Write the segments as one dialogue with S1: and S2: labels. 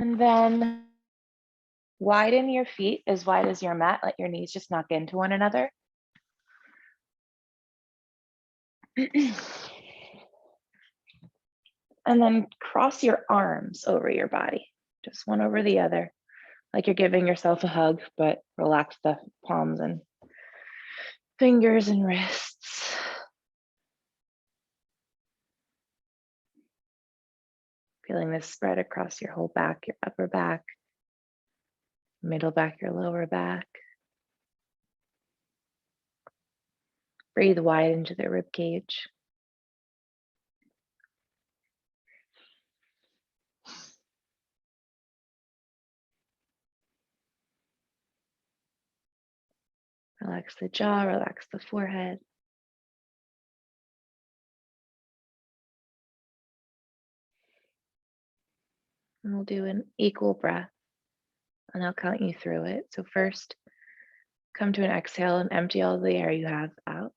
S1: And then widen your feet as wide as your mat. Let your knees just knock into one another. And then cross your arms over your body, just one over the other, like you're giving yourself a hug, but relax the palms and fingers and wrists. Feeling this spread across your whole back, your upper back, middle back, your lower back. Breathe wide into the rib cage. Relax the jaw, relax the forehead. And we'll do an equal breath, and I'll count you through it. So first, come to an exhale and empty all the air you have out.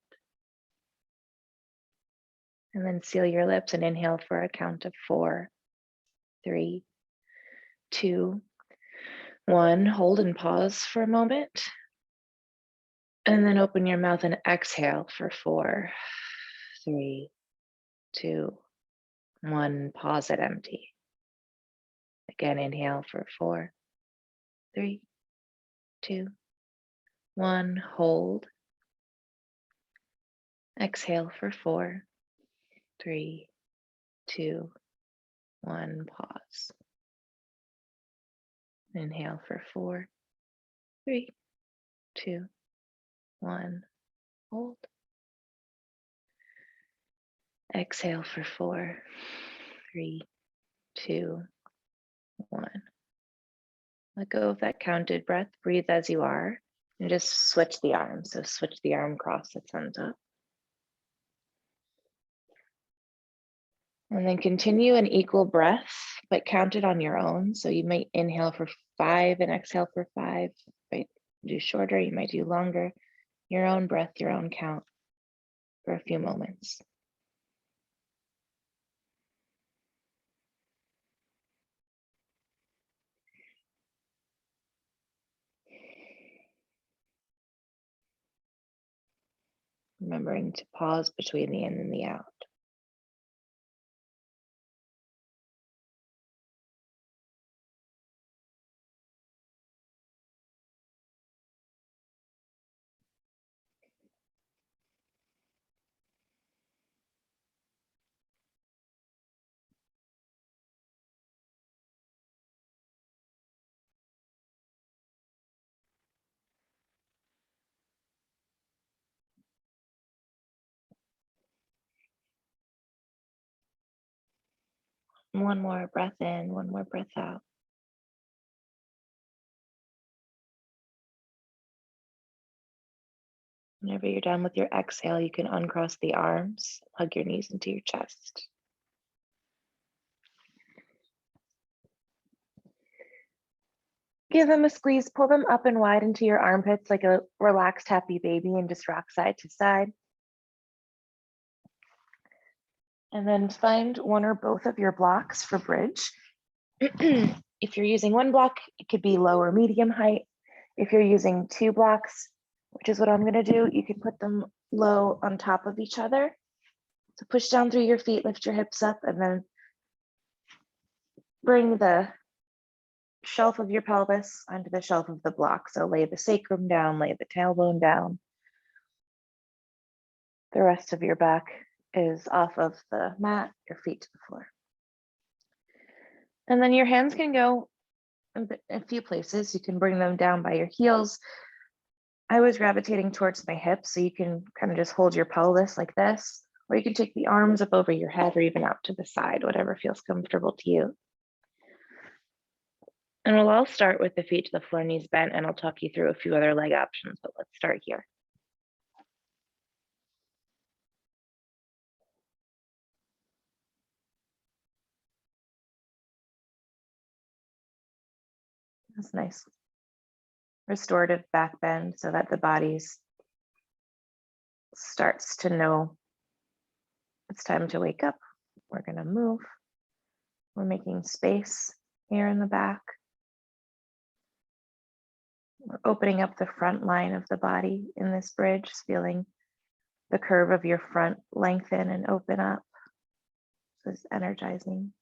S1: And then seal your lips and inhale for a count of 4, 3, 2, 1. Hold and pause for a moment. And then open your mouth and exhale for 4, 3, 2, 1. Pause at empty. Again, inhale for 4, 3, 2, 1. Hold. Exhale for 4, 3, 2, 1. Pause. Inhale for 4, 3, 2, 1. Hold. Exhale for 4, 3, 2, 1. Let go of that counted breath. Breathe as you are, and just switch the arms. So switch the arm cross that comes up. And then continue an equal breath, but count it on your own. So you might inhale for 5 and exhale for 5. You might do shorter, you might do longer. Your own breath, your own count for a few moments. Remembering to pause between the in and the out. One more breath in, one more breath out. Whenever you're done with your exhale, you can uncross the arms, hug your knees into your chest. Give them a squeeze, pull them up and wide into your armpits like a relaxed, happy baby, and just rock side to side. And then find one or both of your blocks for bridge. If you're using one block, it could be low or medium height. If you're using 2 blocks, which is what I'm going to do, you can put them low on top of each other. So push down through your feet, lift your hips up, and then bring the shelf of your pelvis onto the shelf of the block. So lay the sacrum down, lay the tailbone down. The rest of your back is off of the mat, your feet to the floor. And then your hands can go in a few places. You can bring them down by your heels. I was gravitating towards my hips, so you can kind of just hold your pelvis like this, or you can take the arms up over your head or even out to the side, whatever feels comfortable to you. And we'll all start with the feet to the floor, knees bent, and I'll talk you through a few other leg options, but let's start here. That's nice. Restorative back bend so that the body starts to know it's time to wake up. We're going to move. We're making space here in the back. We're opening up the front line of the body in this bridge, feeling the curve of your front lengthen and open up. This is energizing.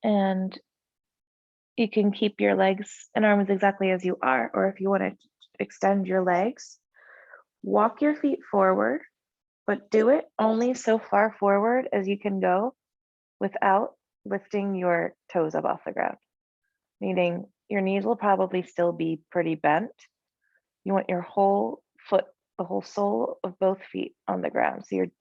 S1: And you can keep your legs and arms exactly as you are, or if you want to extend your legs, walk your feet forward, but do it only so far forward as you can go without lifting your toes up off the ground. Meaning your knees will probably still be pretty bent. You want your whole foot, the whole sole of both feet on the ground. So you're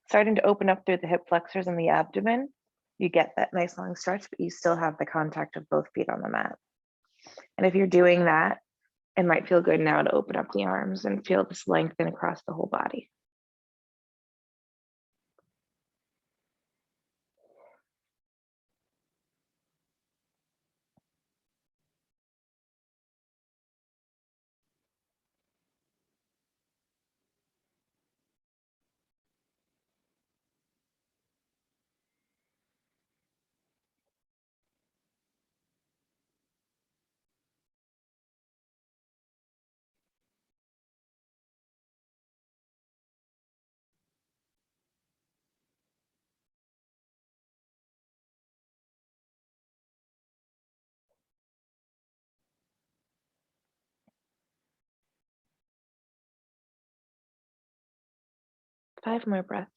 S1: starting to open up through the hip flexors and the abdomen. You get that nice long stretch, but you still have the contact of both feet on the mat. And if you're doing that, it might feel good now to open up the arms and feel this lengthen across the whole body. Five more breaths.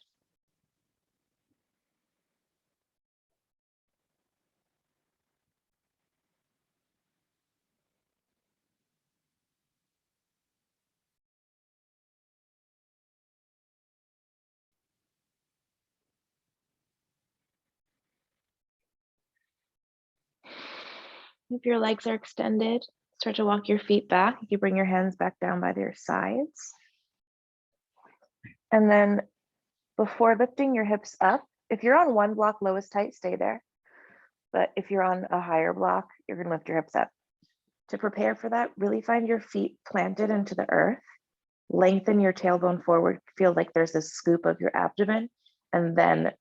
S1: If your legs are extended, start to walk your feet back. You can bring your hands back down by their sides. And then before lifting your hips up, if you're on one block, lowest height, stay there. But if you're on a higher block, you're gonna lift your hips up. To prepare for that, really find your feet planted into the earth. Lengthen your tailbone forward. Feel like there's this scoop of your abdomen, and then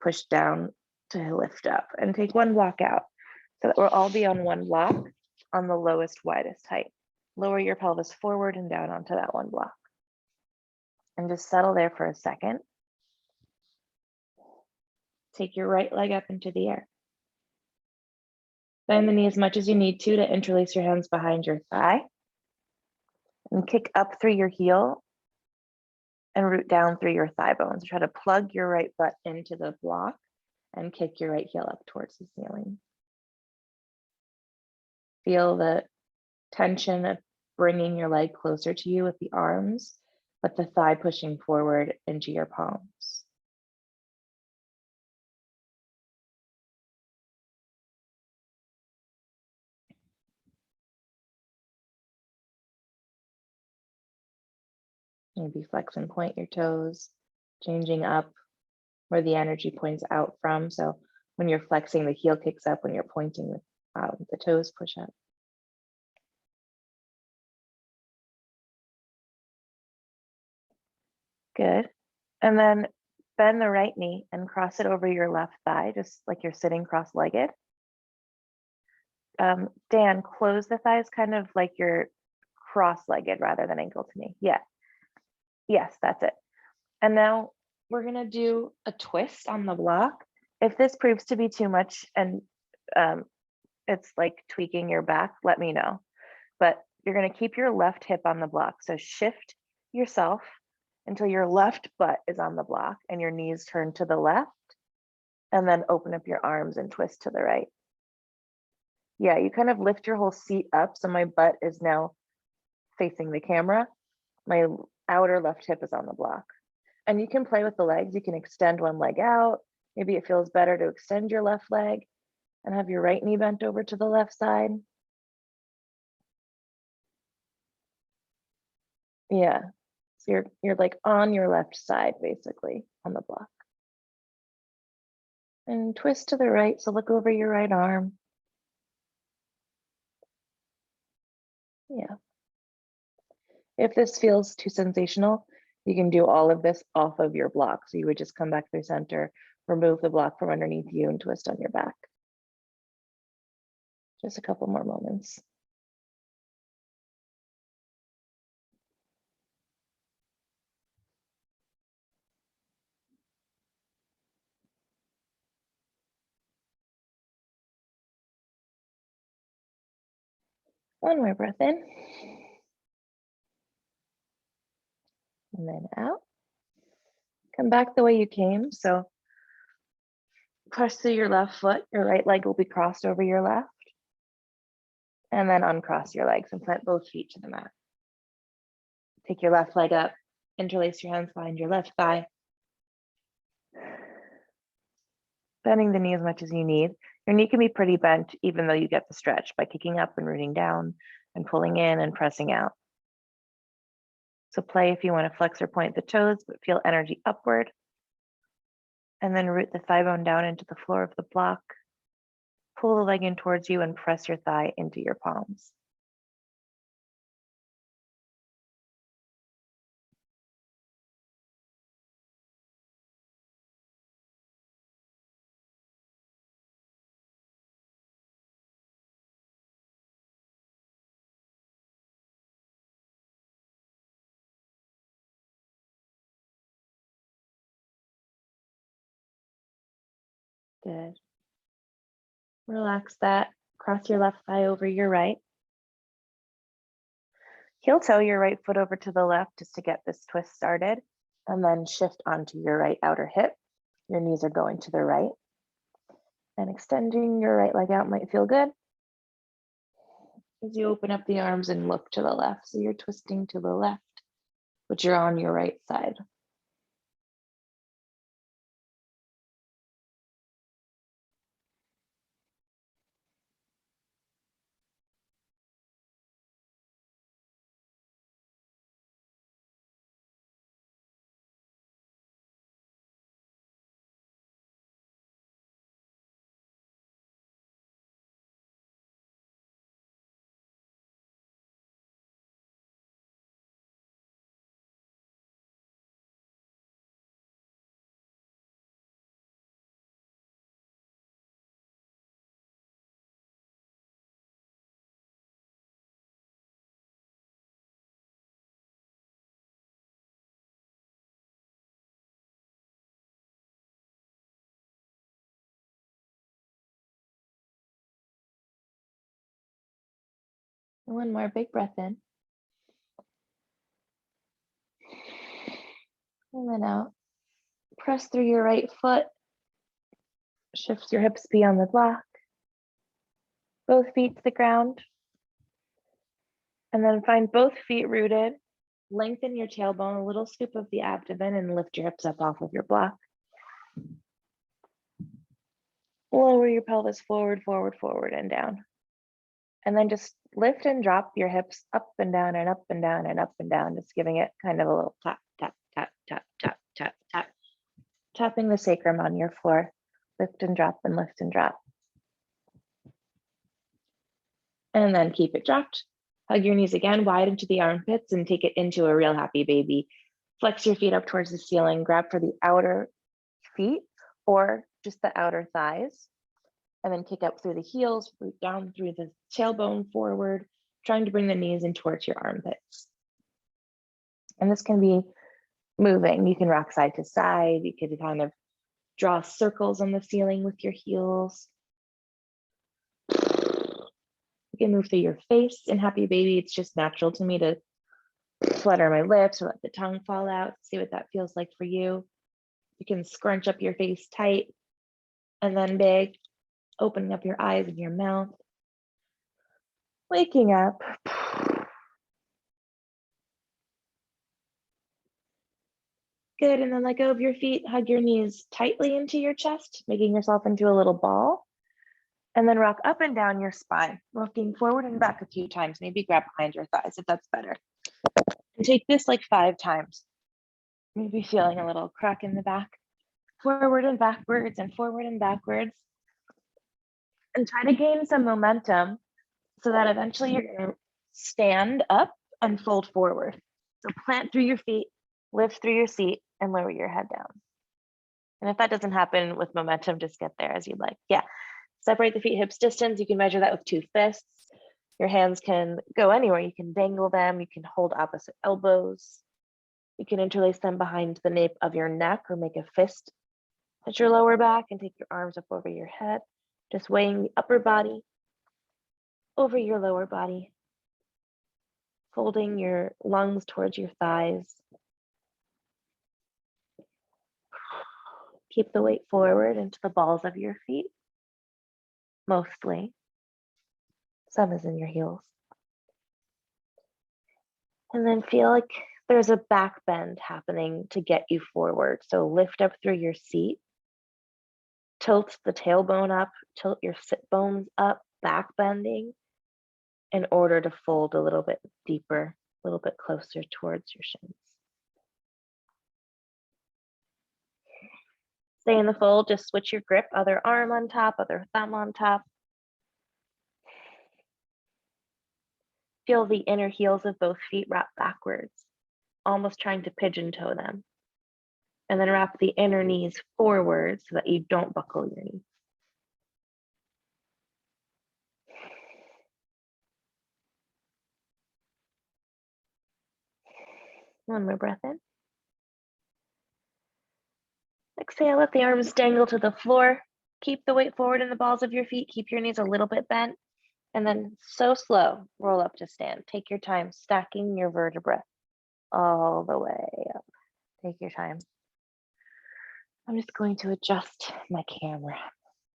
S1: push down to lift up. And take one block out so that we'll all be on one block on the lowest, widest height. Lower your pelvis forward and down onto that one block. And just settle there for a second. Take your right leg up into the air. Bend the knee as much as you need to interlace your hands behind your thigh. And kick up through your heel and root down through your thigh bones. Try to plug your right butt into the block and kick your right heel up towards the ceiling. Feel the tension of bringing your leg closer to you with the arms, but the thigh pushing forward into your palms. Maybe flex and point your toes, changing up where the energy points out from. So when you're flexing, the heel kicks up. When you're pointing, the toes push up. Good. And then bend the right knee and cross it over your left thigh, just like you're sitting cross-legged. Dan, close the thighs kind of like you're cross-legged rather than ankle to knee. Yeah. Yes, that's it. And now we're gonna do a twist on the block. If this proves to be too much and it's like tweaking your back, let me know. But you're gonna keep your left hip on the block. So shift yourself until your left butt is on the block and your knees turn to the left, and then open up your arms and twist to the right. Yeah, you kind of lift your whole seat up. So my butt is now facing the camera. My outer left hip is on the block. And you can play with the legs. You can extend one leg out. Maybe it feels better to extend your left leg and have your right knee bent over to the left side. Yeah, so you're like on your left side, basically, on the block. And twist to the right, so look over your right arm. Yeah. If this feels too sensational, you can do all of this off of your block. So you would just come back through center, remove the block from underneath you, and twist on your back. Just a couple more moments. One more breath in. And then out. Come back the way you came. So press through your left foot. Your right leg will be crossed over your left. And then uncross your legs and plant both feet to the mat. Take your left leg up. Interlace your hands behind your left thigh. Bending the knee as much as you need. Your knee can be pretty bent even though you get the stretch by kicking up and rooting down and pulling in and pressing out. So play if you want to flex or point the toes, but feel energy upward. And then root the thigh bone down into the floor of the block. Pull the leg in towards you and press your thigh into your palms. Good. Relax that. Cross your left thigh over your right. Heel toe your right foot over to the left just to get this twist started. And then shift onto your right outer hip. Your knees are going to the right. And extending your right leg out might feel good. As you open up the arms and look to the left. So you're twisting to the left, but you're on your right side. One more big breath in. And then out. Press through your right foot. Shift your hips beyond the block. Both feet to the ground. And then find both feet rooted. Lengthen your tailbone, a little scoop of the abdomen, and lift your hips up off of your block. Lower your pelvis forward, forward, forward, and down. And then just lift and drop your hips up and down and up and down and up and down, just giving it kind of a little tap, tap, tap, tap, tap, tap, tap. Tapping the sacrum on your floor. Lift and drop and lift and drop. And then keep it dropped. Hug your knees again, wide into the armpits, and take it into a real happy baby. Flex your feet up towards the ceiling, grab for the outer feet or just the outer thighs, and then kick up through the heels, root down through the tailbone forward, trying to bring the knees in towards your armpits. And this can be moving. You can rock side to side. You can kind of draw circles on the ceiling with your heels. You can move through your face in happy baby. It's just natural to me to flutter my lips or let the tongue fall out. See what that feels like for you. You can scrunch up your face tight and then big, opening up your eyes and your mouth. Waking up. Good, and then let go of your feet, hug your knees tightly into your chest, making yourself into a little ball. And then rock up and down your spine, rocking forward and back a few times, maybe grab behind your thighs if that's better. And take this like 5 times. Maybe feeling a little crack in the back. Forward and backwards and forward and backwards. And try to gain some momentum so that eventually you're gonna stand up and fold forward. So plant through your feet, lift through your seat, and lower your head down. And if that doesn't happen with momentum, just get there as you'd like. Yeah, separate the feet hips distance. You can measure that with 2 fists. Your hands can go anywhere. You can dangle them. You can hold opposite elbows. You can interlace them behind the nape of your neck or make a fist at your lower back and take your arms up over your head, just weighing the upper body over your lower body, folding your lungs towards your thighs. Keep the weight forward into the balls of your feet, mostly. Some is in your heels. And then feel like there's a back bend happening to get you forward. So lift up through your seat, tilt the tailbone up, tilt your sit bones up, back bending in order to fold a little bit deeper, a little bit closer towards your shins. Stay in the fold, just switch your grip, other arm on top, other thumb on top. Feel the inner heels of both feet wrap backwards, almost trying to pigeon toe them. And then wrap the inner knees forward so that you don't buckle your knee. One more breath in. Exhale, let the arms dangle to the floor. Keep the weight forward in the balls of your feet. Keep your knees a little bit bent. And then so slow, roll up to stand. Take your time, stacking your vertebrae all the way up. Take your time. I'm just going to adjust my camera.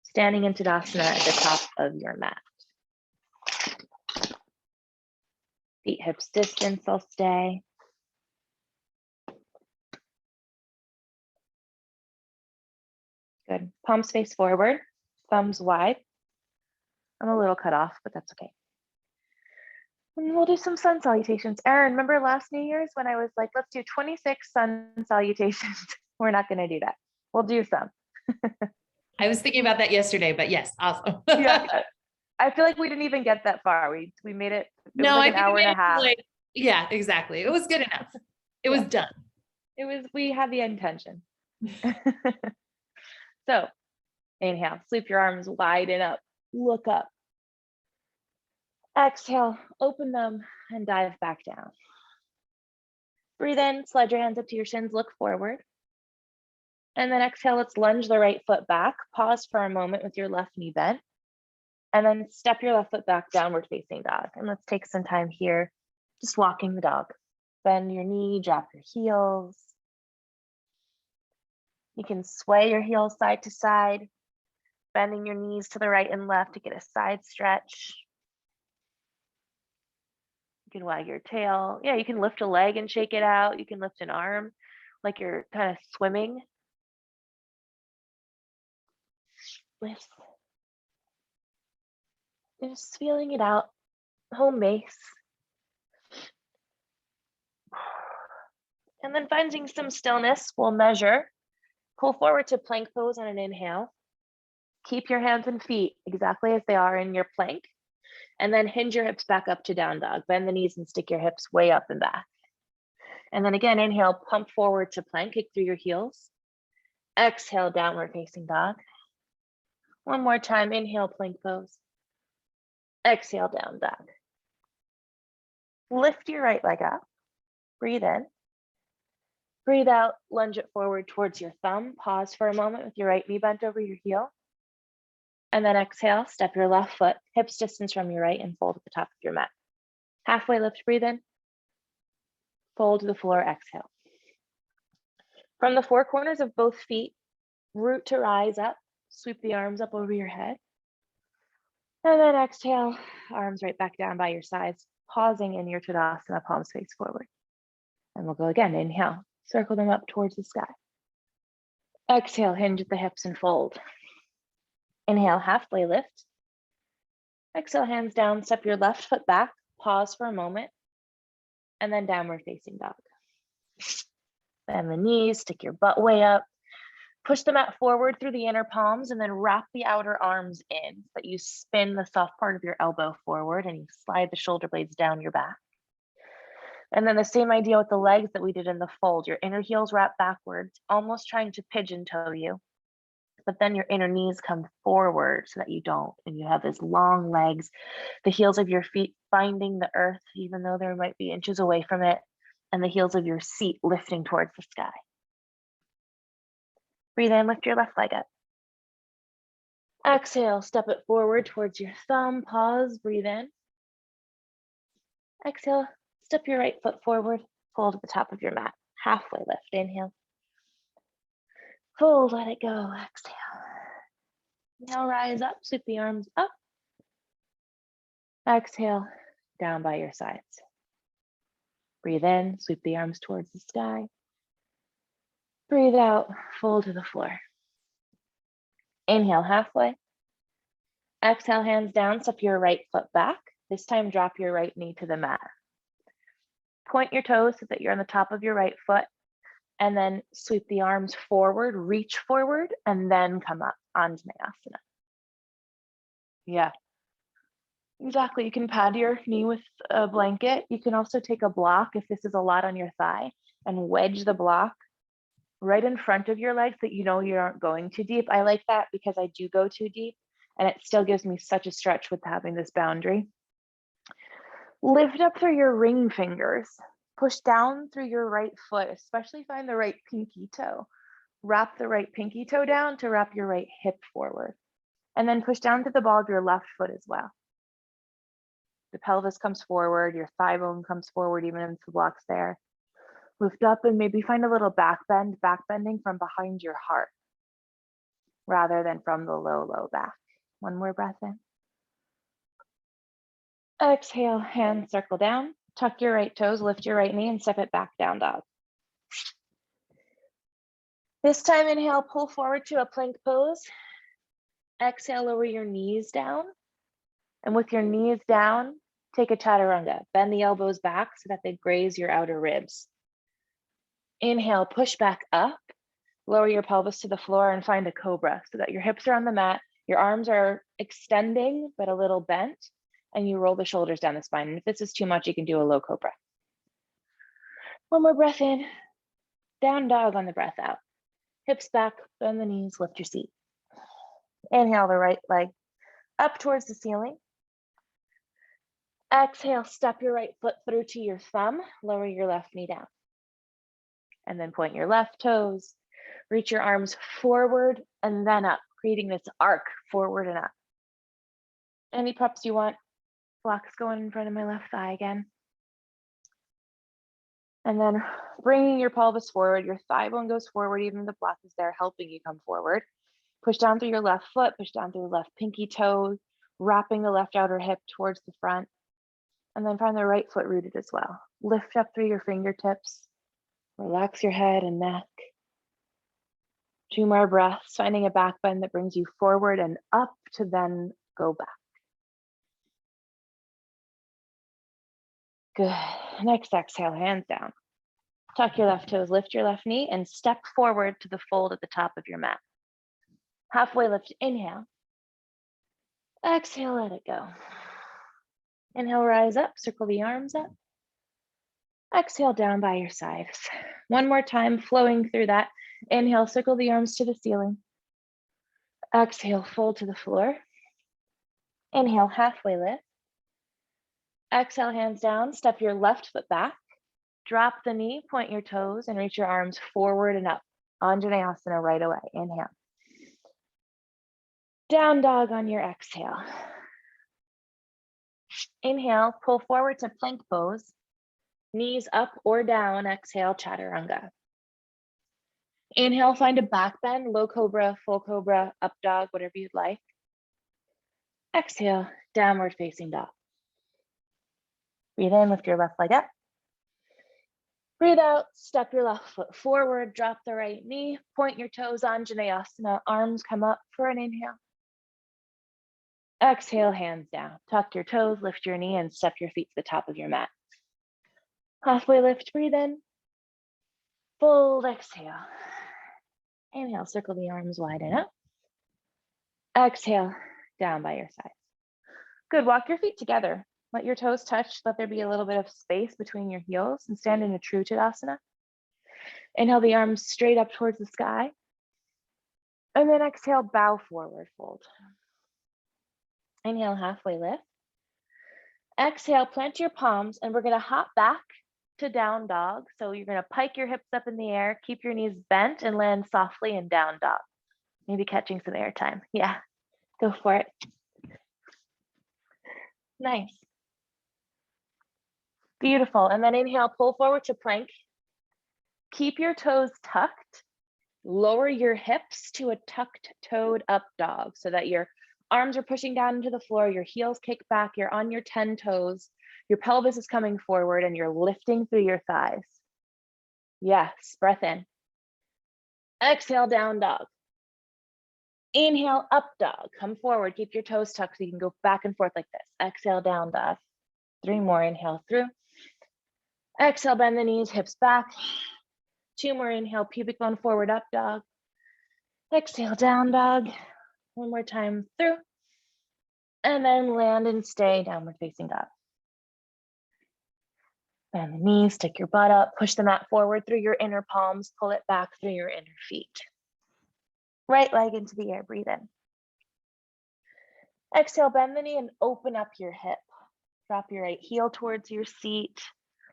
S1: Standing in Tadasana at the top of your mat. Feet hips distance, I'll stay. Good. Palms face forward, thumbs wide. I'm a little cut off, but that's okay. And we'll do some sun salutations. Erin, remember last New Year's when I was like, let's do 26 sun salutations? We're not going to do that. We'll do some.
S2: I was thinking about that yesterday, but yes, awesome.
S1: Yeah, I feel like we didn't even get that far. We made it.
S2: No,
S1: was like
S2: an hour and a half. Yeah, exactly. It was good enough. It was done.
S1: It was. We had the intention. So, inhale, sweep your arms wide and up. Look up. Exhale, open them and dive back down. Breathe in, slide your hands up to your shins, look forward. And then exhale, let's lunge the right foot back. Pause for a moment with your left knee bent. And then step your left foot back, downward facing dog. And let's take some time here, just walking the dog. Bend your knee, drop your heels. You can sway your heels side to side, bending your knees to the right and left to get a side stretch. You can wag your tail. Yeah, you can lift a leg and shake it out. You can lift an arm like you're kind of swimming. Lift. Just feeling it out. Home base. And then finding some stillness, we'll measure. Pull forward to plank pose on an inhale. Keep your hands and feet exactly as they are in your plank. And then hinge your hips back up to down dog. Bend the knees and stick your hips way up and back. And then again, inhale, pump forward to plank, kick through your heels. Exhale, downward facing dog. One more time, inhale, plank pose. Exhale, down dog. Lift your right leg up. Breathe in. Breathe out, lunge it forward towards your thumb. Pause for a moment with your right knee bent over your heel. And then exhale, step your left foot, hips distance from your right and fold at the top of your mat. Halfway lift, breathe in. Fold to the floor, exhale. From the four corners of both feet, root to rise up, sweep the arms up over your head. And then exhale, arms right back down by your sides, pausing in your Tadasana, palms face forward. And we'll go again, inhale, circle them up towards the sky. Exhale, hinge at the hips and fold. Inhale, halfway lift. Exhale, hands down, step your left foot back, pause for a moment, and then downward facing dog. Bend the knees, stick your butt way up, Push the mat forward through the inner palms and then wrap the outer arms in so that you spin the soft part of your elbow forward and you slide the shoulder blades down your back. And then the same idea with the legs that we did in the fold. Your inner heels wrap backwards, almost trying to pigeon toe you, but then your inner knees come forward so that you don't. And you have these long legs, the heels of your feet finding the earth, even though there might be inches away from it, and the heels of your seat lifting towards the sky. Breathe in, lift your left leg up. Exhale, step it forward towards your thumb, pause, breathe in. Exhale, step your right foot forward, fold at the top of your mat. Halfway lift, inhale. Fold, let it go, exhale. Now rise up, sweep the arms up. Exhale, down by your sides. Breathe in, sweep the arms towards the sky. Breathe out, fold to the floor. Inhale, halfway. Exhale, hands down, step your right foot back. This time, drop your right knee to the mat. Point your toes so that you're on the top of your right foot, and then sweep the arms forward, reach forward, and then come up, Anjaneyasana. Yeah, exactly. You can pad your knee with a blanket. You can also take a block if this is a lot on your thigh and wedge the block right in front of your legs so that you know you aren't going too deep. I like that because I do go too deep and it still gives me such a stretch with having this boundary. Lift up through your ring fingers. Push down through your right foot, especially find the right pinky toe. Wrap the right pinky toe down to wrap your right hip forward. And then push down to the ball of your left foot as well. The pelvis comes forward, your thigh bone comes forward, even if the block's there. Lift up and maybe find a little back bend, back bending from behind your heart rather than from the low back. One more breath in. Exhale, hands circle down. Tuck your right toes, lift your right knee, and step it back, down dog. This time, inhale, pull forward to a plank pose. Exhale, lower your knees down. And with your knees down, take a chaturanga. Bend the elbows back so that they graze your outer ribs. Inhale, push back up. Lower your pelvis to the floor and find a cobra so that your hips are on the mat. Your arms are extending, but a little bent. And you roll the shoulders down the spine. And if this is too much, you can do a low cobra. One more breath in. Down dog on the breath out. Hips back, bend the knees, lift your seat. Inhale the right leg up towards the ceiling. Exhale, step your right foot through to your thumb, lower your left knee down. And then point your left toes, reach your arms forward and then up, creating this arc forward and up. Any props you want. Block's going in front of my left thigh again. And then bringing your pelvis forward, your thigh bone goes forward, even if the block is there, helping you come forward. Push down through your left foot, push down through the left pinky toe, wrapping the left outer hip towards the front. And then find the right foot rooted as well. Lift up through your fingertips. Relax your head and neck. 2 more breaths, finding a back bend that brings you forward and up to then go back. Good. Next exhale, hands down. Tuck your left toes, lift your left knee, and step forward to the fold at the top of your mat. Halfway lift, inhale. Exhale, let it go. Inhale, rise up, circle the arms up. Exhale, down by your sides. One more time, flowing through that. Inhale, circle the arms to the ceiling. Exhale, fold to the floor. Inhale, halfway lift. Exhale, hands down, step your left foot back. Drop the knee, point your toes, and reach your arms forward and up. Anjaneyasana right away. Inhale. Down dog on your exhale. Inhale, pull forward to plank pose. Knees up or down, exhale, chaturanga. Inhale, find a back bend, low cobra, full cobra, up dog, whatever you'd like. Exhale, downward facing dog. Breathe in, lift your left leg up. Breathe out, step your left foot forward, drop the right knee, point your toes, Anjaneyasana, arms come up for an inhale. Exhale, hands down, tuck your toes, lift your knee, and step your feet to the top of your mat. Halfway lift, breathe in. Fold, exhale. Inhale, circle the arms wide and up. Exhale, down by your sides. Good, walk your feet together. Let your toes touch, let there be a little bit of space between your heels and stand in a true Tadasana. Inhale the arms straight up towards the sky. And then exhale, bow forward, fold. Inhale, halfway lift. Exhale, plant your palms, and we're gonna hop back to down dog. So you're gonna pike your hips up in the air, keep your knees bent, and land softly in down dog. Maybe catching some air time. Yeah, go for it. Nice. Beautiful. And then inhale, pull forward to plank. Keep your toes tucked. Lower your hips to a tucked toed up dog so that your arms are pushing down into the floor, your heels kick back, you're on your 10 toes, your pelvis is coming forward, and you're lifting through your thighs. Yes, breath in. Exhale, down dog. Inhale, up dog. Come forward, keep your toes tucked so you can go back and forth like this. Exhale, down dog. 3 more, inhale through. Exhale, bend the knees, hips back. 2 more, inhale, pubic bone forward, up dog. Exhale, down dog. 1 more time through. And then land and stay downward facing dog. Bend the knees, stick your butt up, push the mat forward through your inner palms, pull it back through your inner feet. Right leg into the air, breathe in. Exhale, bend the knee and open up your hip. Drop your right heel towards your seat.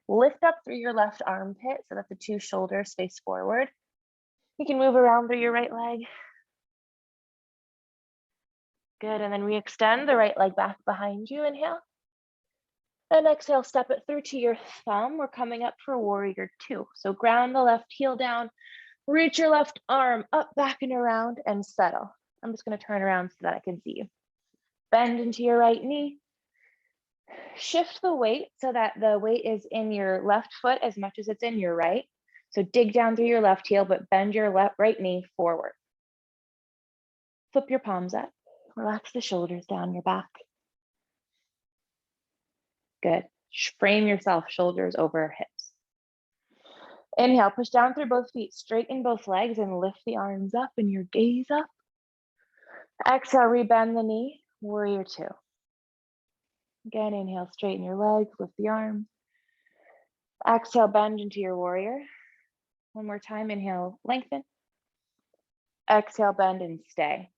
S1: Lift up through your left armpit so that the 2 shoulders face forward. You can move around through your right leg. Good, and then we extend the right leg back behind you, inhale. And exhale, step it through to your thumb. We're coming up for warrior 2. So ground the left heel down, reach your left arm up, back, and around, and settle. I'm just gonna turn around so that I can see you. Bend into your right knee. Shift the weight so that the weight is in your left foot as much as it's in your right. So dig down through your left heel, but bend your right knee forward. Flip your palms up. Relax the shoulders down your back. Good. Frame yourself, shoulders over hips. Inhale, push down through both feet, straighten both legs, and lift the arms up and your gaze up. Exhale, rebend the knee, warrior 2. Again, inhale, straighten your legs, lift the arms. Exhale, bend into your warrior. 1 more time, inhale, lengthen. Exhale, bend and stay.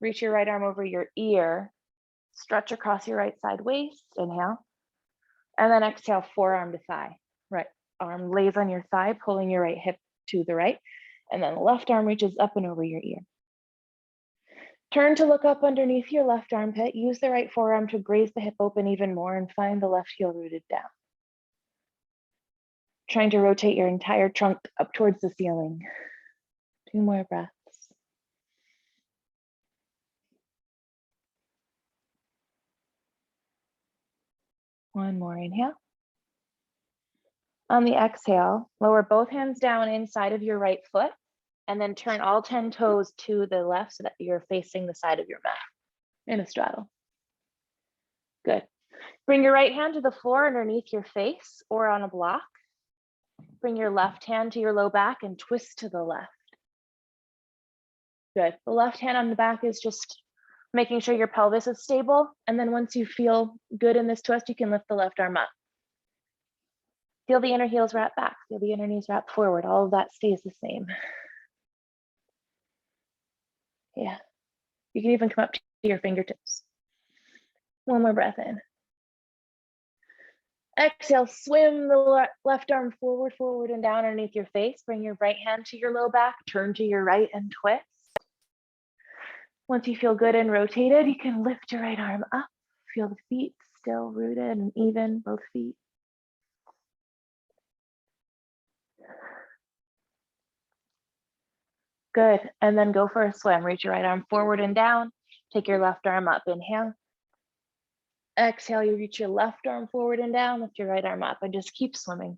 S1: Reach your right arm over your ear. Stretch across your right side waist, inhale. And then exhale, forearm to thigh. Right arm lays on your thigh, pulling your right hip to the right. And then left arm reaches up and over your ear. Turn to look up underneath your left armpit. Use the right forearm to graze the hip open even more and find the left heel rooted down. Trying to rotate your entire trunk up towards the ceiling. 2 more breaths. One more inhale. On the exhale, lower both hands down inside of your right foot and then turn all 10 toes to the left so that you're facing the side of your mat in a straddle. Good. Bring your right hand to the floor underneath your face or on a block. Bring your left hand to your low back and twist to the left. Good. The left hand on the back is just making sure your pelvis is stable. And then once you feel good in this twist, you can lift the left arm up. Feel the inner heels wrap back. Feel the inner knees wrap forward. All of that stays the same. Yeah. You can even come up to your fingertips. 1 more breath in. Exhale, swim the left arm forward, forward, and down underneath your face. Bring your right hand to your low back. Turn to your right and twist. Once you feel good and rotated, you can lift your right arm up. Feel the feet still rooted and even, both feet. Good, and then go for a swim. Reach your right arm forward and down. Take your left arm up, inhale. Exhale, you reach your left arm forward and down, lift your right arm up, and just keep swimming.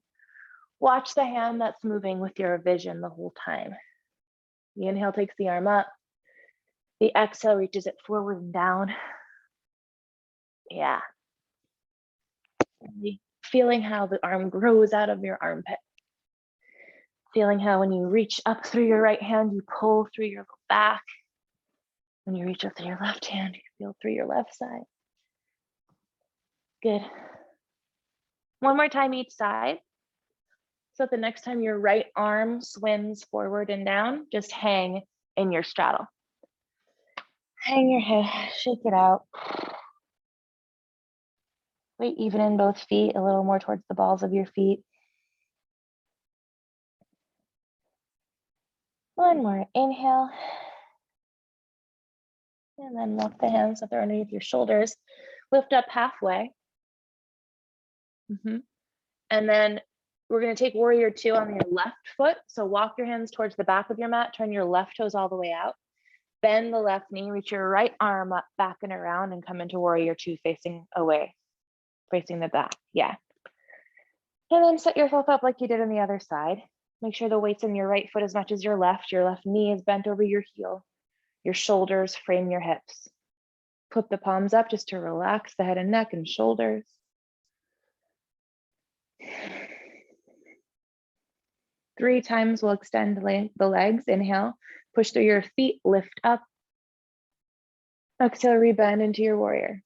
S1: Watch the hand that's moving with your vision the whole time. The inhale takes the arm up. The exhale reaches it forward and down. Yeah. Feeling how the arm grows out of your armpit. Feeling how when you reach up through your right hand, you pull through your back. When you reach up through your left hand, you feel through your left side. Good. One more time each side. So the next time your right arm swims forward and down, just hang in your straddle. Hang your head, shake it out. Weight even in both feet, a little more towards the balls of your feet. One more inhale. And then walk the hands up there underneath your shoulders. Lift up halfway. And then we're going to take warrior two on your left foot. So walk your hands towards the back of your mat, turn your left toes all the way out. Bend the left knee, reach your right arm up, back and around, and come into warrior two facing away, facing the back. Yeah. And then set yourself up like you did on the other side. Make sure the weight's in your right foot as much as your left. Your left knee is bent over your heel. Your shoulders frame your hips. Put the palms up just to relax the head and neck and shoulders. Three times we'll extend the legs. Inhale, push through your feet, lift up. Exhale, rebend into your warrior.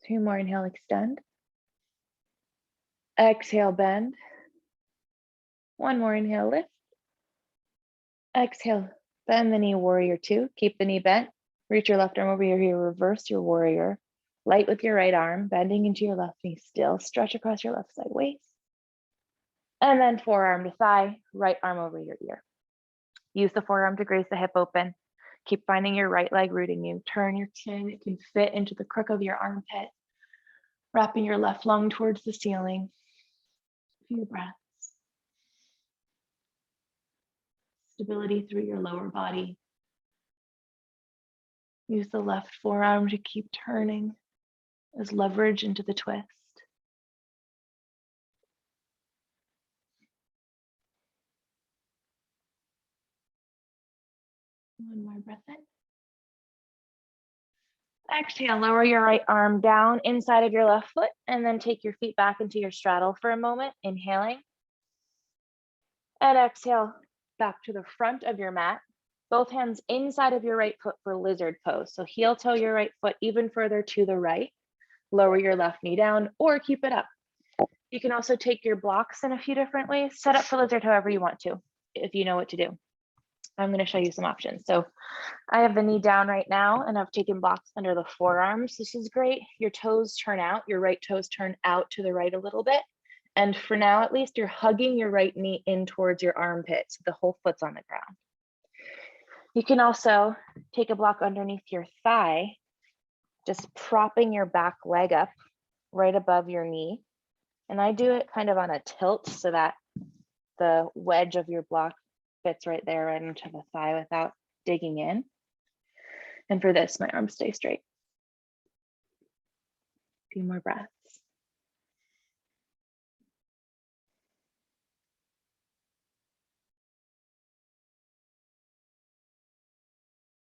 S1: Two more, inhale, extend. Exhale, bend. One more, inhale, lift. Exhale, bend the knee, warrior two. Keep the knee bent. Reach your left arm over your heel, reverse your warrior. Light with your right arm, bending into your left knee still. Stretch across your left side waist. And then forearm to thigh, right arm over your ear. Use the forearm to graze the hip open. Keep finding your right leg rooting you. Turn your chin, it can fit into the crook of your armpit. Wrapping your left lung towards the ceiling. A few breaths. Stability through your lower body. Use the left forearm to keep turning as leverage into the twist. One more breath in. Exhale, lower your right arm down inside of your left foot and then take your feet back into your straddle for a moment, inhaling. And exhale, back to the front of your mat. Both hands inside of your right foot for lizard pose. So heel toe your right foot even further to the right. Lower your left knee down or keep it up. You can also take your blocks in a few different ways. Set up for lizard however you want to, if you know what to do. I'm going to show you some options. So I have the knee down right now and I've taken blocks under the forearms. This is great. Your toes turn out, your right toes turn out to the right a little bit. And for now, at least, you're hugging your right knee in towards your armpit. So the whole foot's on the ground. You can also take a block underneath your thigh, just propping your back leg up right above your knee. And I do it kind of on a tilt so that the wedge of your block fits right there right into the thigh without digging in. And for this, my arms stay straight. A few more breaths.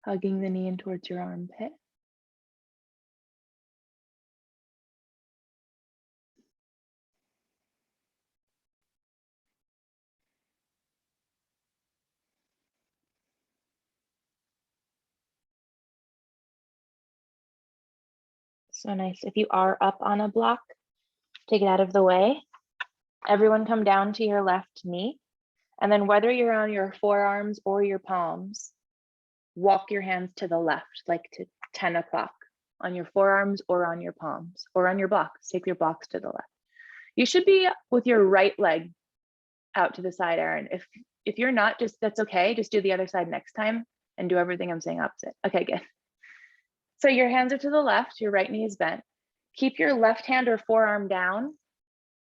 S1: Hugging the knee in towards your armpit. So nice. If you are up on a block, take it out of the way. Everyone come down to your left knee. And then whether you're on your forearms or your palms, walk your hands to the left, like to 10 o'clock on your forearms or on your palms or on your blocks. Take your blocks to the left. You should be with your right leg out to the side, Erin. If you're not, just that's okay. Just do the other side next time and do everything I'm saying opposite. Okay, good. So your hands are to the left, your right knee is bent. Keep your left hand or forearm down.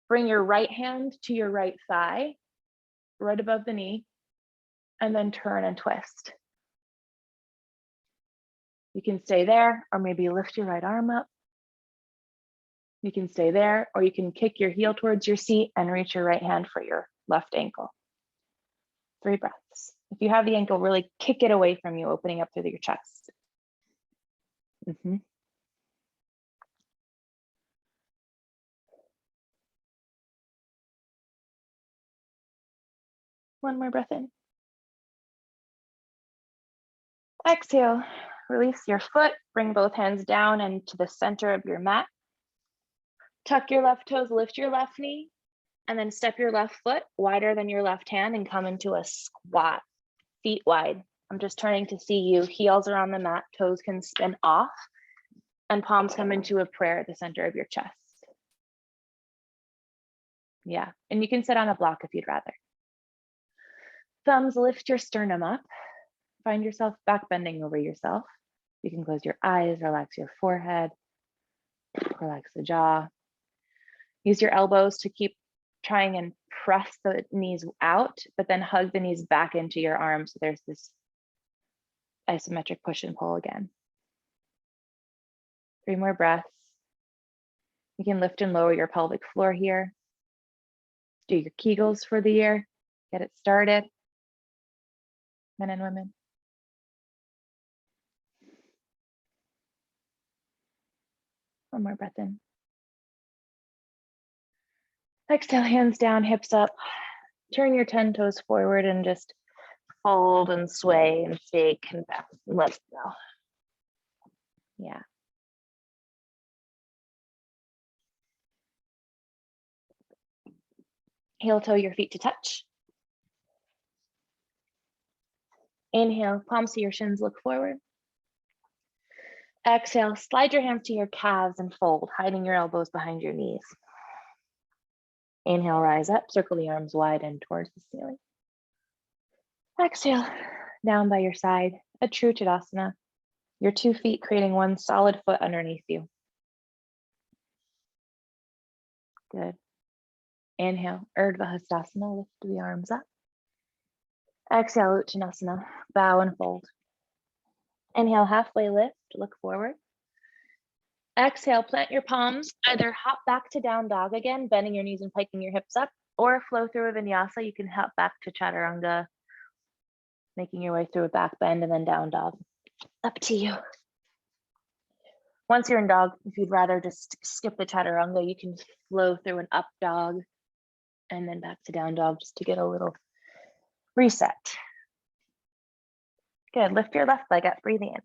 S1: Bring your right hand to your right thigh, right above the knee, and then turn and twist. You can stay there, or maybe lift your right arm up. You can stay there, or you can kick your heel towards your seat and reach your right hand for your left ankle. 3 breaths. If you have the ankle, really kick it away from you, opening up through your chest. One more breath in. Exhale, release your foot, bring both hands down and to the center of your mat. Tuck your left toes, lift your left knee, and then step your left foot wider than your left hand and come into a squat, feet wide. I'm just turning to see you. Heels are on the mat, toes can spin off, and palms come into a prayer at the center of your chest. Yeah, and you can sit on a block if you'd rather. Thumbs lift your sternum up. Find yourself back bending over yourself. You can close your eyes, relax your forehead, relax the jaw. Use your elbows to keep trying and press the knees out, but then hug the knees back into your arms. So there's this isometric push and pull again. 3 more breaths. You can lift and lower your pelvic floor here. Do your Kegels for the year. Get it started, men and women. One more breath in. Exhale, hands down, hips up. Turn your 10 toes forward and just fold and sway and shake and back. Let's go. Yeah. Heel toe your feet to touch. Inhale, palms to your shins, look forward. Exhale, slide your hands to your calves and fold, hiding your elbows behind your knees. Inhale, rise up, circle the arms wide and towards the ceiling. Exhale, down by your side, a true Tadasana. Your 2 feet creating one solid foot underneath you. Good. Inhale, Urdhva Hastasana, lift the arms up. Exhale, Uttanasana, bow and fold. Inhale, halfway lift, look forward. Exhale, plant your palms, either hop back to down dog again, bending your knees and piking your hips up, or flow through a vinyasa. You can hop back to chaturanga, making your way through a back bend and then down dog. Up to you. Once you're in dog, if you'd rather just skip the chaturanga, you can flow through an up dog and then back to down dog just to get a little reset. Good, lift your left leg up, breathing in.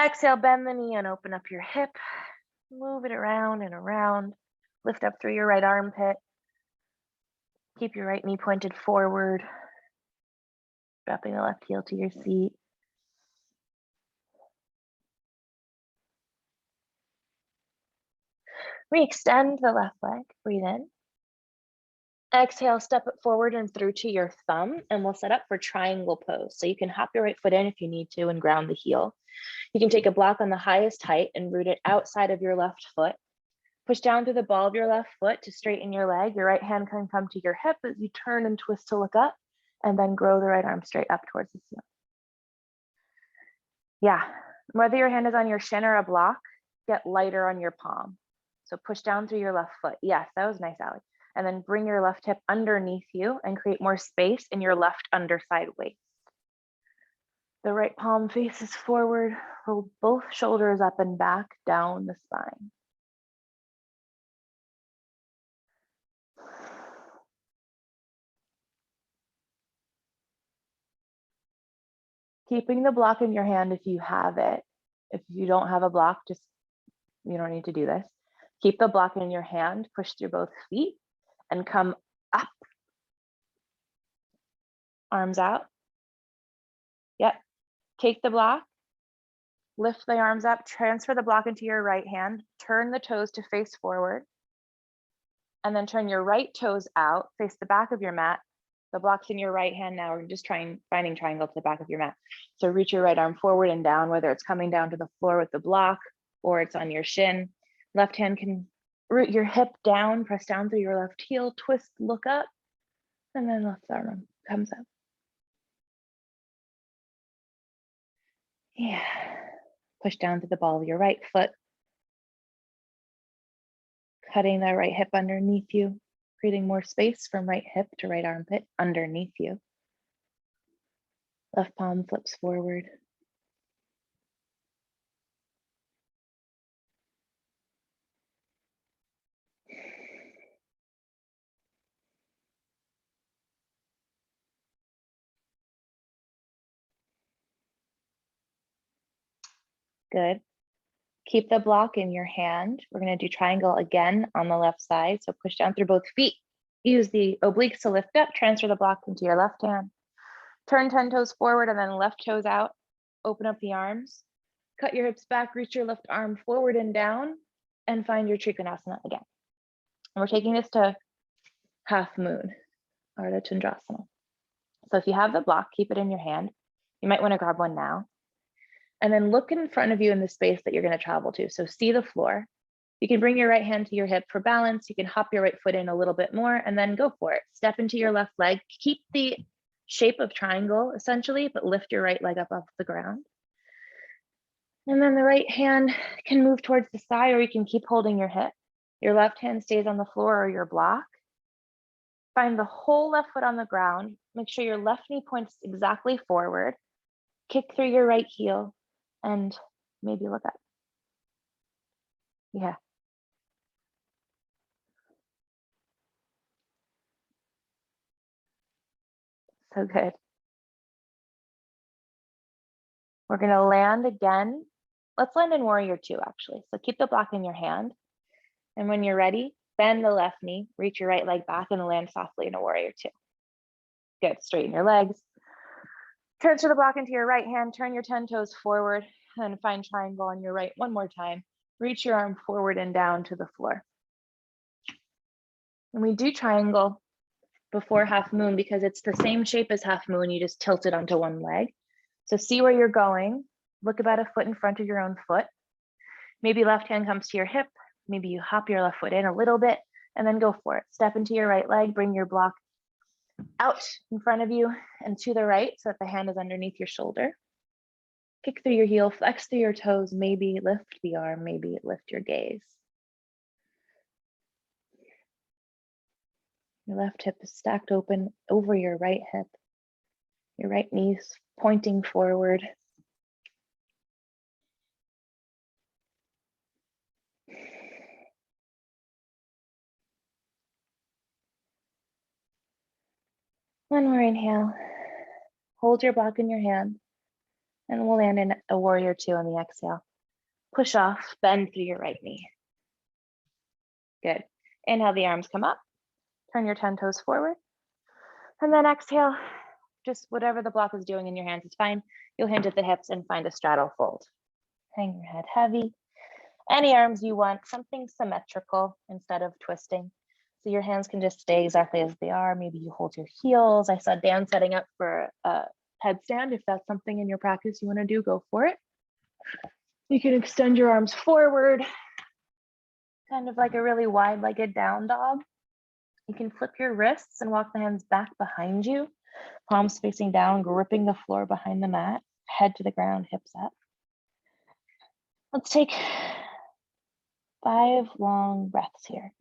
S1: Exhale, bend the knee and open up your hip. Move it around and around. Lift up through your right armpit. Keep your right knee pointed forward. Dropping the left heel to your seat. Re-extend the left leg, breathe in. Exhale, step it forward and through to your thumb, and we'll set up for triangle pose. So you can hop your right foot in if you need to and ground the heel. You can take a block on the highest height and root it outside of your left foot. Push down through the ball of your left foot to straighten your leg. Your right hand can come to your hip as you turn and twist to look up, and then grow the right arm straight up towards the ceiling. Yeah, whether your hand is on your shin or a block, get lighter on your palm. So push down through your left foot. Yes, that was nice, Allie. And then bring your left hip underneath you and create more space in your left underside waist. The right palm faces forward, roll both shoulders up and back down the spine. Keeping the block in your hand if you have it. If you don't have a block, you don't need to do this. Keep the block in your hand, push through both feet and come up. Arms out. Yep. Take the block, lift the arms up, transfer the block into your right hand, turn the toes to face forward, and then turn your right toes out, face the back of your mat. The block's in your right hand now. We're just finding triangle to the back of your mat. So reach your right arm forward and down, whether it's coming down to the floor with the block or it's on your shin. Left hand can root your hip down, press down through your left heel, twist, look up, and then left arm comes up. Yeah. Push down to the ball of your right foot, cutting the right hip underneath you, creating more space from right hip to right armpit underneath you. Left palm flips forward. Good. Keep the block in your hand. We're going to do triangle again on the left side. So push down through both feet. Use the obliques to lift up, transfer the block into your left hand. Turn 10 toes forward and then left toes out. Open up the arms. Cut your hips back, reach your left arm forward and down, and find your Trikonasana again. And we're taking this to half moon or the Chandrasana. So if you have the block, keep it in your hand. You might want to grab one now. And then look in front of you in the space that you're going to travel to. So see the floor. You can bring your right hand to your hip for balance. You can hop your right foot in a little bit more and then go for it. Step into your left leg. Keep the shape of triangle essentially, but lift your right leg up off the ground. And then the right hand can move towards the side, or you can keep holding your hip. Your left hand stays on the floor or your block. Find the whole left foot on the ground. Make sure your left knee points exactly forward. Kick through your right heel and maybe look up. Yeah. So good. We're going to land again. Let's land in warrior two, actually. So keep the block in your hand. And when you're ready, bend the left knee, reach your right leg back and land softly in a warrior two. Good, straighten your legs. Transfer the block into your right hand, turn your 10 toes forward and find triangle on your right one more time. Reach your arm forward and down to the floor. And we do triangle before half moon because it's the same shape as half moon, you just tilt it onto one leg. So see where you're going, look about a foot in front of your own foot. Maybe left hand comes to your hip, maybe you hop your left foot in a little bit and then go for it. Step into your right leg, bring your block out in front of you and to the right so that the hand is underneath your shoulder. Kick through your heel, flex through your toes, maybe lift the arm, maybe lift your gaze. Your left hip is stacked open over your right hip. Your right knee's pointing forward. One more inhale. Hold your block in your hand and we'll land in a warrior two on the exhale. Push off, bend through your right knee. Good. Inhale, the arms come up. Turn your 10 toes forward. And then exhale, just whatever the block is doing in your hands is fine. You'll hinge at the hips and find a straddle fold. Hang your head heavy. Any arms you want, something symmetrical instead of twisting. So your hands can just stay exactly as they are. Maybe you hold your heels. I saw Dan setting up for a headstand. If that's something in your practice you want to do, go for it. You can extend your arms forward, kind of like a really wide-legged down dog. You can flip your wrists and walk the hands back behind you, palms facing down, gripping the floor behind the mat, head to the ground, hips up. Let's take 5 long breaths here.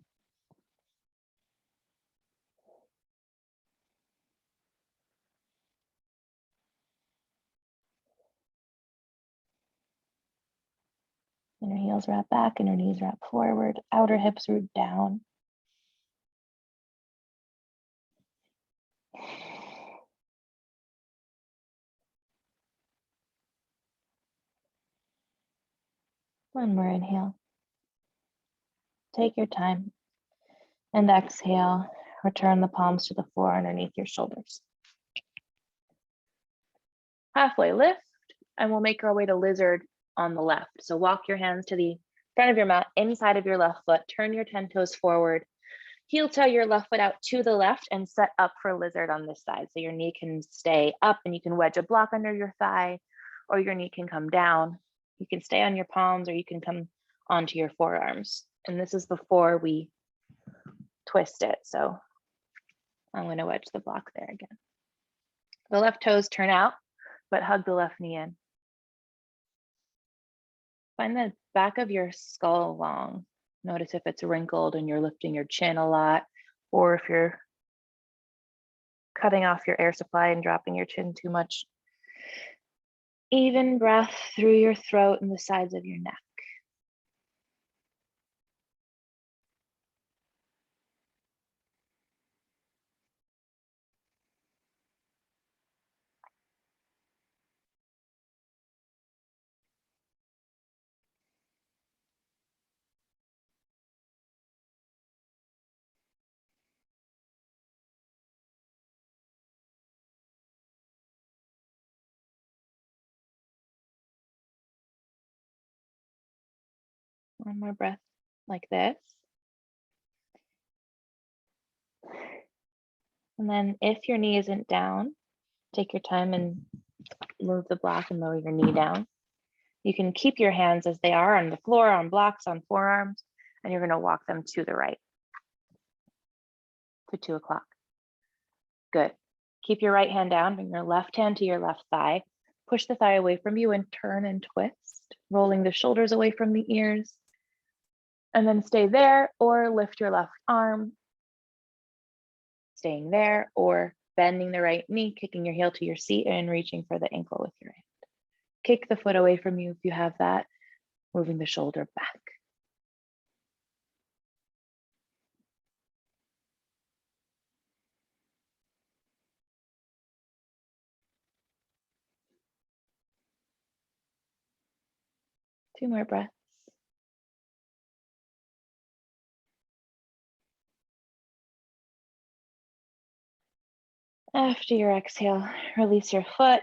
S1: Inner heels wrap back, inner knees wrap forward, outer hips root down. One more inhale. Take your time. And exhale, return the palms to the floor underneath your shoulders. Halfway lift, and we'll make our way to lizard on the left. So walk your hands to the front of your mat, inside of your left foot, turn your 10 toes forward, heel toe your left foot out to the left and set up for lizard on this side. So your knee can stay up and you can wedge a block under your thigh, or your knee can come down. You can stay on your palms or you can come onto your forearms. And this is before we twist it. So I'm going to wedge the block there again. The left toes turn out, but hug the left knee in. Find the back of your skull long. Notice if it's wrinkled and you're lifting your chin a lot, or if you're cutting off your air supply and dropping your chin too much. Even breath through your throat and the sides of your neck. One more breath like this. And then if your knee isn't down, take your time and move the block and lower your knee down. You can keep your hands as they are on the floor, on blocks, on forearms, and you're going to walk them to the right, to 2 o'clock. Good. Keep your right hand down, bring your left hand to your left thigh. Push the thigh away from you and turn and twist, rolling the shoulders away from the ears. And then stay there or lift your left arm, staying there, or bending the right knee, kicking your heel to your seat and reaching for the ankle with your hand. Kick the foot away from you if you have that, moving the shoulder back. Two more breaths. After your exhale, release your foot,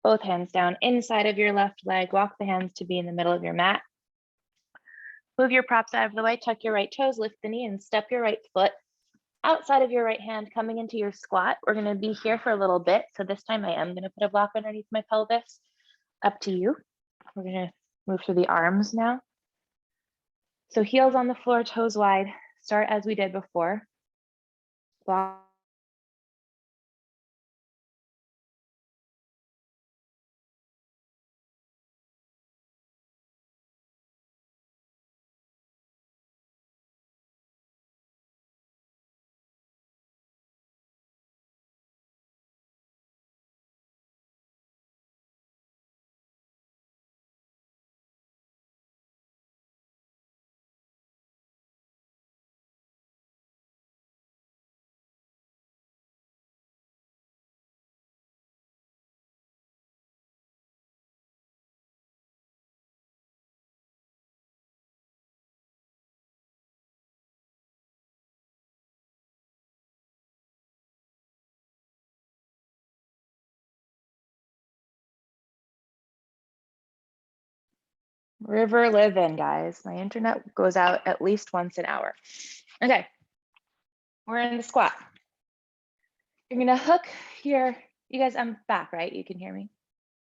S1: both hands down inside of your left leg. Walk the hands to be in the middle of your mat. Move your props out of the way, tuck your right toes, lift the knee, and step your right foot outside of your right hand, coming into your squat. We're going to be here for a little bit. So this time I am going to put a block underneath my pelvis. Up to you. We're going to move through the arms now. So heels on the floor, toes wide. Start as we did before. Block. River living, guys. My internet goes out at least once an hour. Okay, we're in the squat. You're gonna hook your, you guys, I'm back, right? You can hear me?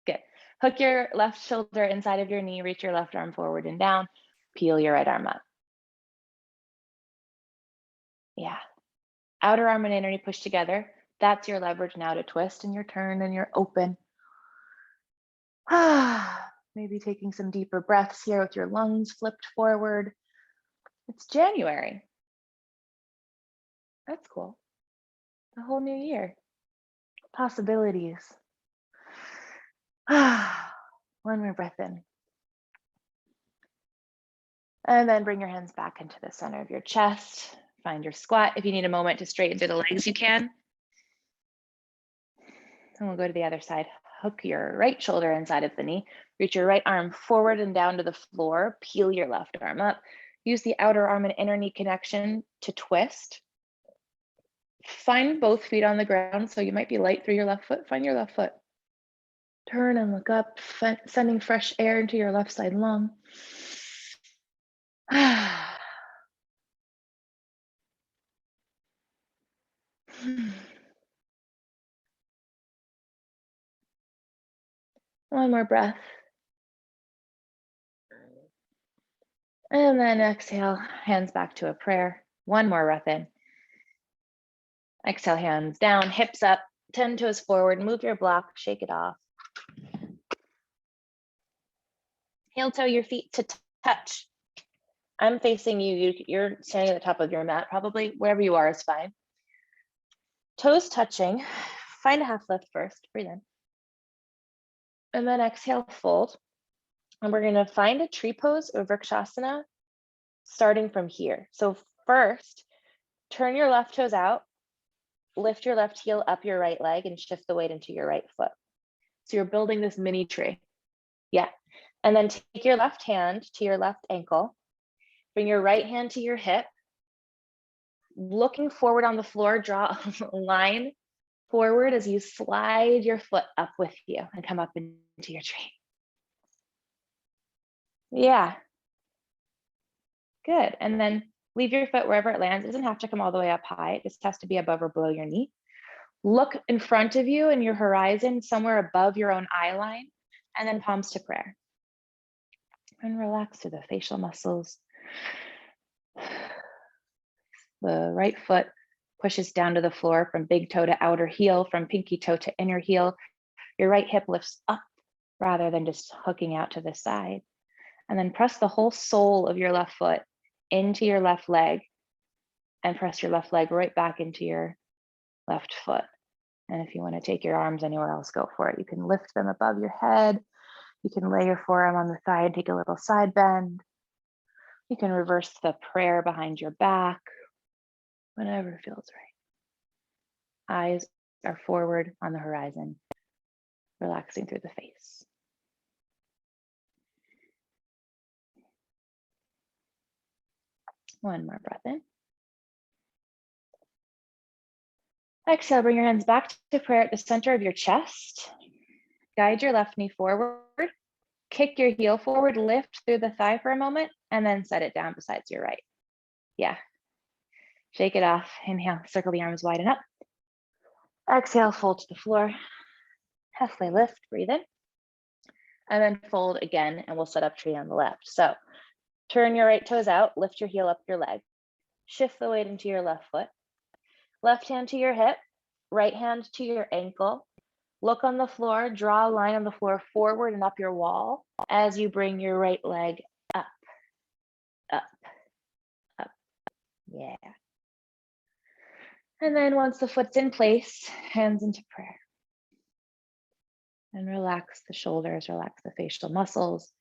S1: Good. Hook your left shoulder inside of your knee, reach your left arm forward and down, peel your right arm up. Yeah. Outer arm and inner knee push together. That's your leverage now to twist and your turn and you're open. Maybe taking some deeper breaths here with your lungs flipped forward. It's January. That's cool. The whole new year. Possibilities. One more breath in. And then bring your hands back into the center of your chest. Find your squat. If you need a moment to straighten through the legs, you can. And we'll go to the other side. Hook your right shoulder inside of the knee. Reach your right arm forward and down to the floor. Peel your left arm up. Use the outer arm and inner knee connection to twist. Find both feet on the ground. So you might be light through your left foot. Find your left foot. Turn and look up, sending fresh air into your left side lung. One more breath. And then exhale, hands back to a prayer. One more breath in. Exhale, hands down, hips up, 10 toes forward, move your block, shake it off. Heel toe your feet to touch. I'm facing you. You're standing at the top of your mat, probably. Wherever you are is fine. Toes touching. Find a half lift first. Breathe in. And then exhale, fold. And we're going to find a tree pose or Vrikshasana starting from here. So first, turn your left toes out, lift your left heel up your right leg and shift the weight into your right foot. So you're building this mini tree. Yeah. And then take your left hand to your left ankle, bring your right hand to your hip, looking forward on the floor, draw a line forward as you slide your foot up with you and come up into your tree. Yeah. Good. And then leave your foot wherever it lands. It doesn't have to come all the way up high. It just has to be above or below your knee. Look in front of you and your horizon, somewhere above your own eye line, and then palms to prayer. And relax through the facial muscles. The right foot pushes down to the floor from big toe to outer heel, from pinky toe to inner heel. Your right hip lifts up rather than just hooking out to the side. And then press the whole sole of your left foot into your left leg and press your left leg right back into your left foot. And if you want to take your arms anywhere else, go for it. You can lift them above your head. You can lay your forearm on the thigh and take a little side bend. You can reverse the prayer behind your back, whatever feels right. Eyes are forward on the horizon, relaxing through the face. One more breath in. Exhale, bring your hands back to prayer at the center of your chest. Guide your left knee forward. Kick your heel forward, lift through the thigh for a moment, and then set it down besides your right. Yeah. Shake it off. Inhale, circle the arms wide and up. Exhale, fold to the floor. Halfway lift, breathe in. And then fold again, and we'll set up tree on the left. So turn your right toes out, lift your heel up your leg. Shift the weight into your left foot. Left hand to your hip, right hand to your ankle. Look on the floor, draw a line on the floor forward and up your wall as you bring your right leg up, up, up. Yeah. And then once the foot's in place, hands into prayer. And relax the shoulders, relax the facial muscles.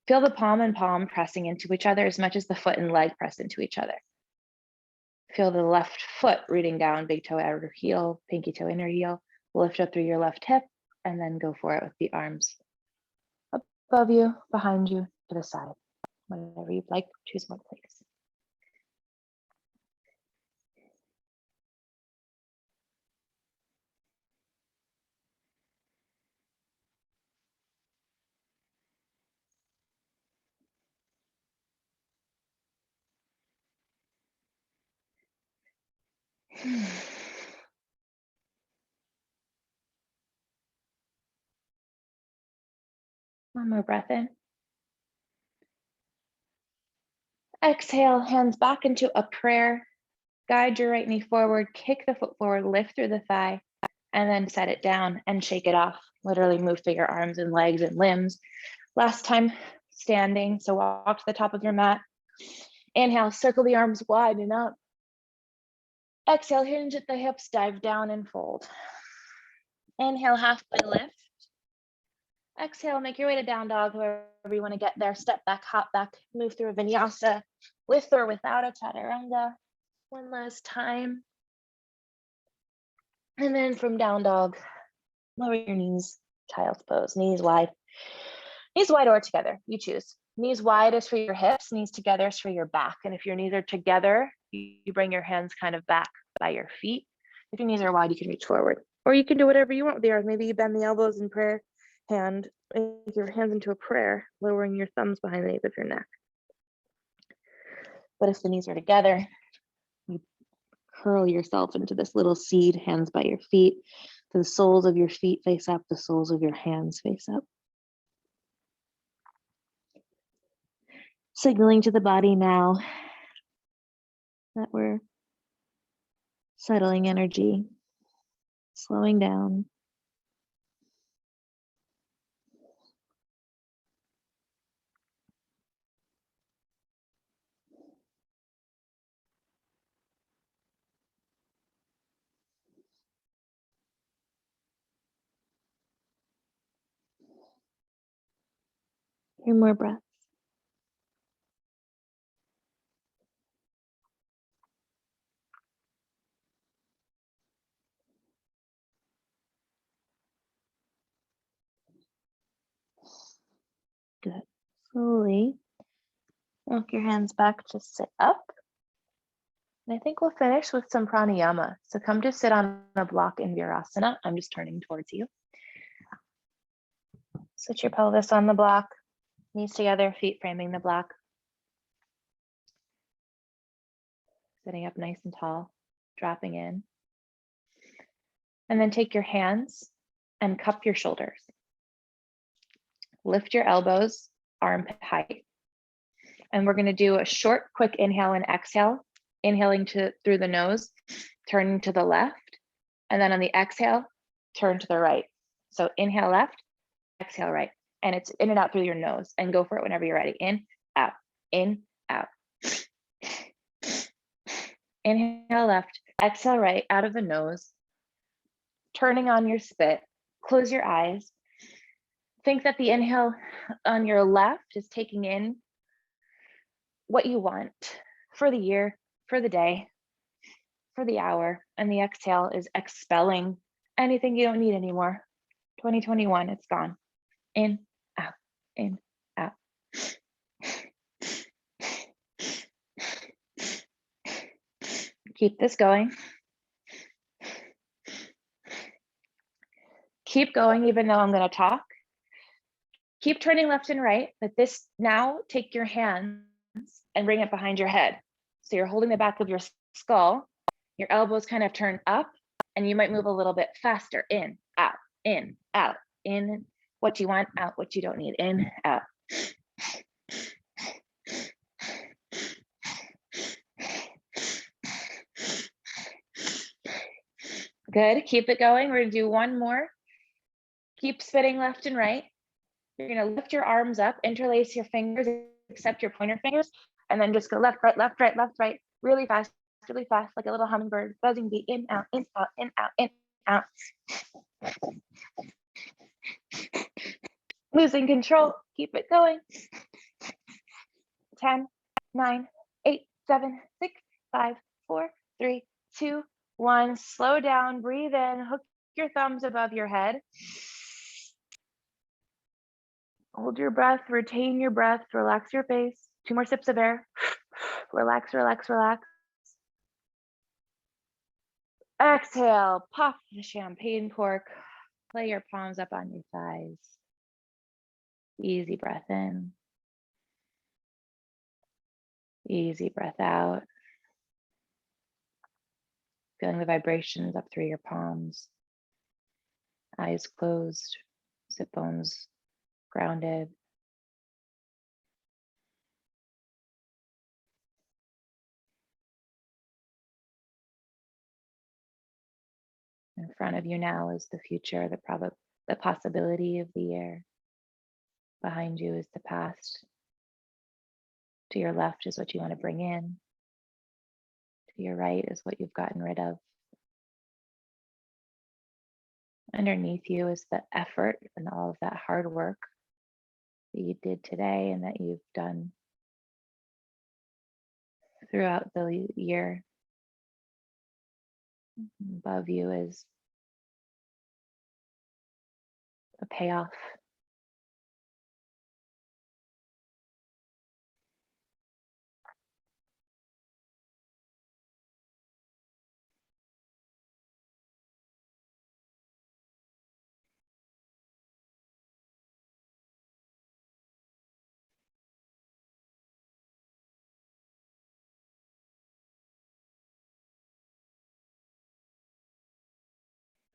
S1: Feel the palm and palm pressing into each other as much as the foot and leg press into each other. Feel the left foot rooting down, big toe outer heel, pinky toe inner heel. Lift up through your left hip and then go for it with the arms above you, behind you, to the side. Whatever you'd like, choose one place. One more breath in. Exhale, hands back into a prayer. Guide your right knee forward, kick the foot forward, lift through the thigh, and then set it down and shake it off. Literally move through your arms and legs and limbs. Last time standing, so walk to the top of your mat. Inhale, circle the arms wide and up. Exhale, hinge at the hips, dive down and fold. Inhale, halfway lift. Exhale, make your way to down dog, wherever you want to get there. Step back, hop back, move through a vinyasa with or without a chaturanga. One last time. And then from down dog, lower your knees, child's pose, knees wide. Knees wide or together, you choose. Knees wide is for your hips, knees together is for your back. And if your knees are together, you bring your hands kind of back by your feet. If your knees are wide, you can reach forward. Or you can do whatever you want with yours. Maybe you bend the elbows in prayer, make your hands into a prayer, lowering your thumbs behind the nape of your neck. But if the knees are together, you curl yourself into this little seed, hands by your feet. The soles of your feet face up, the soles of your hands face up. Signaling to the body now that we're settling energy, slowing down. Few more breaths. Good. Slowly walk your hands back to sit up. And I think we'll finish with some pranayama. So come to sit on a block in Virasana. I'm just turning towards you. Sit your pelvis on the block, knees together, feet framing the block. Sitting up nice and tall, dropping in. And then take your hands and cup your shoulders. Lift your elbows, armpit height. And we're going to do a short, quick inhale and exhale. Inhaling through the nose, turning to the left. And then on the exhale, turn to the right. So inhale left, exhale right. And it's in and out through your nose. And go for it whenever you're ready. In, out, in, out. Inhale left, exhale right, out of the nose. Turning on your spit, close your eyes. Think that the inhale on your left is taking in what you want for the year, for the day, for the hour, and the exhale is expelling anything you don't need anymore. 2021, it's gone. In, out, in, out. Keep this going. Keep going, even though I'm going to talk. Keep turning left and right, but this now take your hands and bring it behind your head. So you're holding the back of your skull, your elbows kind of turn up, and you might move a little bit faster. In, out, in, what you want, out what you don't need, in, out. Good, keep it going. We're gonna do one more. Keep spitting left and right. You're gonna lift your arms up, interlace your fingers, except your pointer fingers, and then just go left, right, left, right, left, right, really fast, like a little hummingbird, buzzing beat, in, out, in, out, in, out, in, out. Losing control, keep it going. 10, 9, 8, 7, 6, 5, 4, 3, 2, 1. Slow down, breathe in, hook your thumbs above your head. Hold your breath, retain your breath, relax your face. 2 more sips of air. Relax, relax, relax. Exhale, pop the champagne cork. Lay your palms up on your thighs. Easy breath in. Easy breath out. Feeling the vibrations up through your palms. Eyes closed, sit bones grounded. In front of you now is the future, the possibility of the year. Behind you is the past. To your left is what you want to bring in. To your right is what you've gotten rid of. Underneath you is the effort and all of that hard work that you did today and that you've done throughout the year. Above you is a payoff.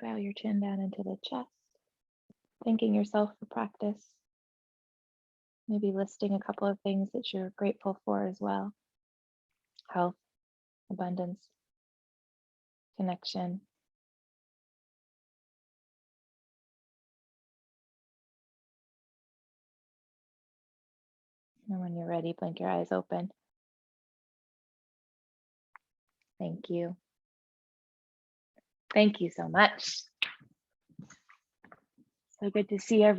S1: Bow your chin down into the chest, thanking yourself for practice. Maybe listing a couple of things that you're grateful for as well. Health, abundance, connection. And when you're ready, blink your eyes open. Thank you. Thank you so much. So good to see everyone.